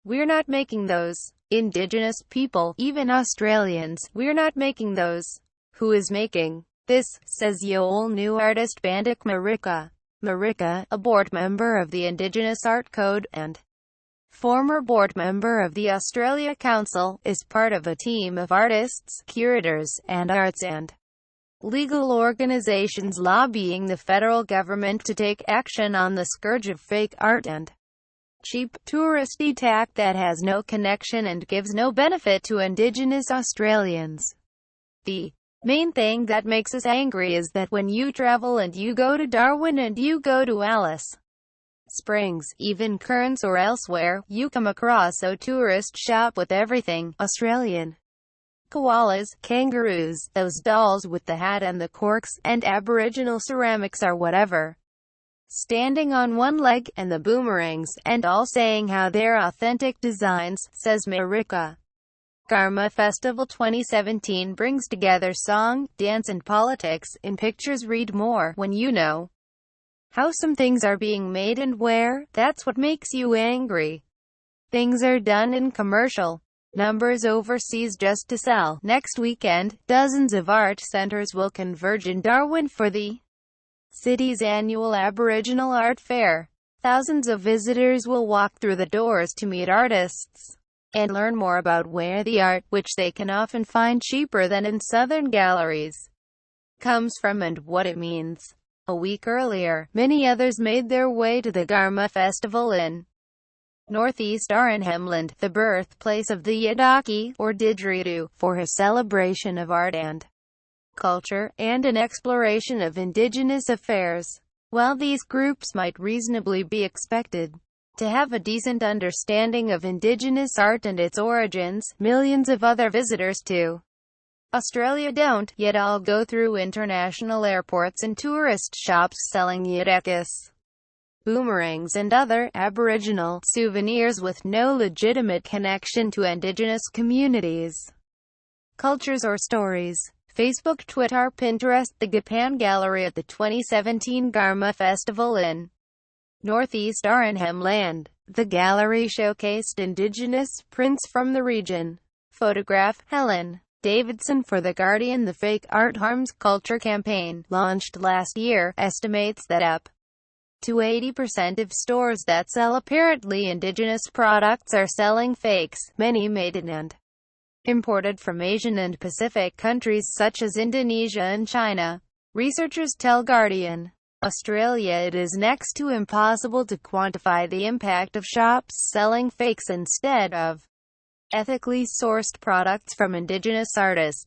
We're not making those. Indigenous people, even Australians, we're not making those. Who is making this, says Yoel new artist Bandik Marika. Marika, a board member of the Indigenous Art Code, and former board member of the Australia Council, is part of a team of artists, curators, and arts and legal organizations lobbying the federal government to take action on the scourge of fake art and cheap, touristy tack that has no connection and gives no benefit to Indigenous Australians. The main thing that makes us angry is that when you travel and you go to Darwin and you go to Alice Springs, even Cairns or elsewhere, you come across a tourist shop with everything Australian. Koalas, kangaroos, those dolls with the hat and the corks, and Aboriginal ceramics or whatever, standing on one leg, and the boomerangs, and all saying how they're authentic designs, says Marika. Garma Festival 2017 brings together song, dance and politics. In pictures read more. When you know how some things are being made and where, that's what makes you angry. Things are done in commercial numbers overseas just to sell. Next weekend, dozens of art centers will converge in Darwin for the city's annual Aboriginal Art Fair. Thousands of visitors will walk through the doors to meet artists and learn more about where the art, which they can often find cheaper than in southern galleries, comes from and what it means. A week earlier, many others made their way to the Garma Festival in northeast Arnhemland, the birthplace of the Yadaki, or didgeridoo, for a celebration of art and culture, and an exploration of Indigenous affairs. While these groups might reasonably be expected to have a decent understanding of Indigenous art and its origins, millions of other visitors to Australia don't, yet all go through international airports and tourist shops selling yidakis, boomerangs and other Aboriginal souvenirs with no legitimate connection to Indigenous communities, cultures or stories. Facebook, Twitter, Pinterest. The Gapan Gallery at the 2017 Garma Festival in northeast Arnhem Land. The gallery showcased Indigenous prints from the region. Photograph, Helen Davidson for The Guardian. The Fake Art Harms Culture campaign, launched last year, estimates that up to 80% of stores that sell apparently Indigenous products are selling fakes, many made in and imported from Asian and Pacific countries such as Indonesia and China. Researchers tell Guardian Australia it is next to impossible to quantify the impact of shops selling fakes instead of ethically sourced products from Indigenous artists.